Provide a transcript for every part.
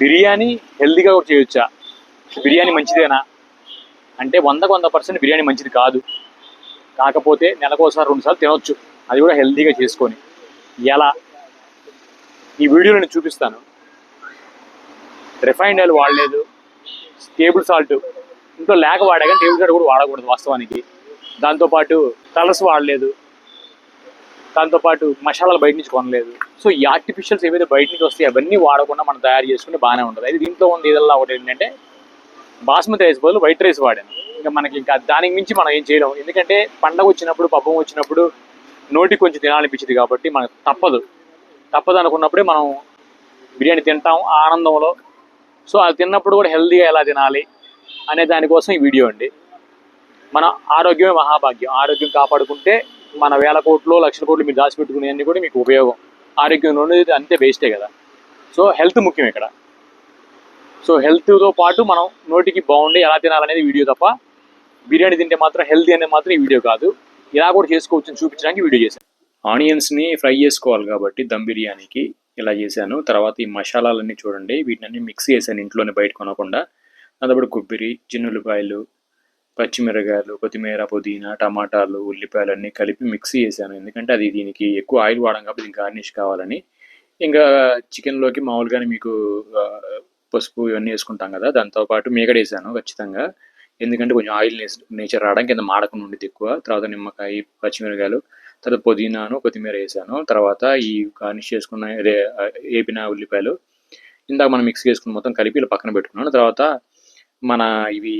బిర్యానీ హెల్దీగా కూడా చేయొచ్చా, బిర్యానీ మంచిదేనా అంటే 100% బిర్యానీ మంచిది కాదు. కాకపోతే నెలకోసారి 2 సార్లు తినొచ్చు, అది కూడా హెల్దీగా చేసుకొని. ఎలా ఈ వీడియోలో నేను చూపిస్తాను. రిఫైండ్ ఆయిల్ వాడలేదు, టేబుల్ సాల్ట్ ఇంట్లో లేక వాడా, కానీ టేబుల్ సాల్ట్ కూడా వాడకూడదు వాస్తవానికి. దాంతోపాటు కలర్స్ వాడలేదు, దాంతోపాటు మసాలాలు బయట నుంచి కొనలేదు. సో ఈ ఆర్టిఫిషియల్స్ ఏవైతే బయట నుంచి వస్తాయి అవన్నీ వాడకుండా మనం తయారు చేసుకుంటే బాగానే ఉంటుంది. అయితే దీంట్లో ఉంది ఏదల్లా ఒకటి ఏంటంటే బాస్మతి రైస్ బదులు వైట్ రైస్ వాడాను. ఇంకా దానికి మించి మనం ఏం చేయలేము, ఎందుకంటే పండగ వచ్చినప్పుడు పబ్బం వచ్చినప్పుడు నోటికి కొంచెం తినాలనిపించింది కాబట్టి మనకు తప్పదు అనుకున్నప్పుడే మనం బిర్యానీ తింటాం ఆనందంలో. సో అది తిన్నప్పుడు కూడా హెల్తీగా ఎలా తినాలి అనే దానికోసం ఈ వీడియో అండి. మన ఆరోగ్యమే మహాభాగ్యం, ఆరోగ్యం కాపాడుకుంటే మన వేల కోట్లు లక్షల కోట్లు మీరు దాచిపెట్టుకునేవన్నీ కూడా మీకు ఉపయోగం. ఆరోగ్యం ఉండేది అంతే వేస్టే కదా. సో హెల్త్ ముఖ్యం ఇక్కడ. సో హెల్త్తో పాటు మనం నోటికి బాగుండి ఎలా తినాలనేది వీడియో తప్ప, బిర్యానీ తింటే మాత్రం హెల్తీ అనేది మాత్రం ఈ వీడియో కాదు. ఇలా కూడా చేసుకోవచ్చని చూపించడానికి వీడియో చేశాను. ఆనియన్స్ని ఫ్రై చేసుకోవాలి కాబట్టి దమ్ బిర్యానీకి ఇలా చేశాను. తర్వాత ఈ మసాలాలన్నీ చూడండి, వీటిని మిక్స్ చేశాను ఇంట్లోనే బయట కొనకుండా. దాంతోపాటు కొబ్బరి, చిన్నుల్లిపాయలు, పచ్చిమిరకాయలు, కొత్తిమీర, పుదీనా, టమాటాలు, ఉల్లిపాయలు అన్నీ కలిపి మిక్స్ చేశాను. ఎందుకంటే అది దీనికి ఎక్కువ ఆయిల్ వాడడం కాబట్టి దీనికి గార్నిష్ కావాలని. ఇంకా చికెన్లోకి మామూలుగానే మీకు పసుపు ఇవన్నీ వేసుకుంటాం కదా, దాంతోపాటు మీగడ వేసాను ఖచ్చితంగా, ఎందుకంటే కొంచెం ఆయిల్ నేచర్ రావడానికి, కింద మాడకుండా ఉండేది ఎక్కువ. తర్వాత నిమ్మకాయ, పచ్చిమిరకాయలు, తర్వాత పుదీనాను, కొత్తిమీర వేసాను. తర్వాత ఈ గార్నిష్ చేసుకున్న వేపిన ఉల్లిపాయలు ఇందాక మనం మిక్స్ చేసుకుని మొత్తం కలిపి ఇలా పక్కన పెట్టుకున్నాను. తర్వాత మన ఇవి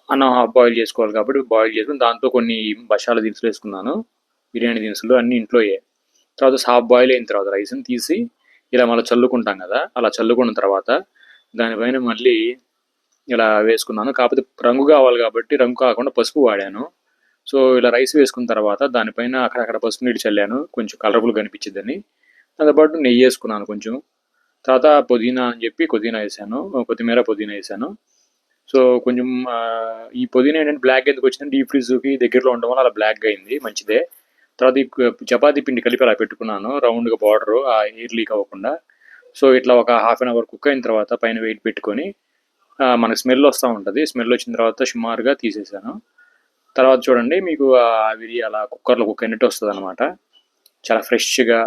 అన్నం హాఫ్ బాయిల్ చేసుకోవాలి కాబట్టి బాయిల్ చేసుకుని దాంతో కొన్ని మసాలా దినుసులు వేసుకున్నాను, బిర్యానీ దినుసులు అన్నీ ఇంట్లోయే. తర్వాత హాఫ్ బాయిల్ అయిన తర్వాత రైస్ని తీసి ఇలా మళ్ళీ చల్లుకుంటాం కదా, అలా చల్లుకున్న తర్వాత దానిపైన మళ్ళీ ఇలా వేసుకున్నాను. కాకపోతే రంగు కావాలి కాబట్టి రంగు కాకుండా పసుపు వాడాను. సో ఇలా రైస్ వేసుకున్న తర్వాత దానిపైన అక్కడక్కడ పసుపు నీళ్ళు చల్లాను, కొంచెం కలర్ఫుల్ కనిపించిందని. దాంతోపాటు నెయ్యి వేసుకున్నాను కొంచెం. తర్వాత పుదీనా అని చెప్పి పుదీనా వేసాను, కొత్తిమీర పుదీనా వేసాను. సో కొంచెం ఈ పుదీనా ఏంటంటే బ్లాక్ ఎందుకు వచ్చింది, డీప్ ఫ్రిడ్జ్కి దగ్గరలో ఉండడం వల్ల అలా బ్లాక్గా అయింది, మంచిదే. తర్వాత ఈ చపాతీ పిండి కలిపి అలా పెట్టుకున్నాను రౌండ్గా బార్డరు, ఆ ఎయిర్ లీక్ అవ్వకుండా. సో ఇట్లా ఒక హాఫ్ అన్ అవర్ కుక్ అయిన తర్వాత పైన వెయిట్ పెట్టుకొని మనకు స్మెల్ వస్తూ ఉంటుంది, స్మెల్ వచ్చిన తర్వాత సుమారుగా తీసేసాను. తర్వాత చూడండి మీకు అవి అలా కుక్కర్లో కుక్ అయినట్టు వస్తుంది అనమాట. చాలా ఫ్రెష్గా,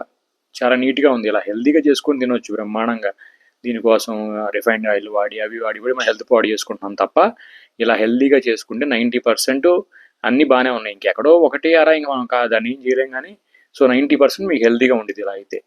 చాలా నీట్గా ఉంది. ఇలా హెల్తీగా చేసుకొని తినొచ్చు బ్రహ్మాండంగా. దీనికోసం రిఫైండ్ ఆయిల్ వాడి అవి వాడి కూడా మన హెల్త్ పాడు చేసుకుంటున్నాం తప్ప, ఇలా హెల్తీగా చేసుకుంటే 90% అన్నీ బాగానే ఉన్నాయి. ఇంకెక్కడో ఒకటి అరా ఇంకా మనం దాన్ని ఏం చేయలేం కానీ, సో 90% మీకు హెల్తీగా ఉండేది ఇలా అయితే.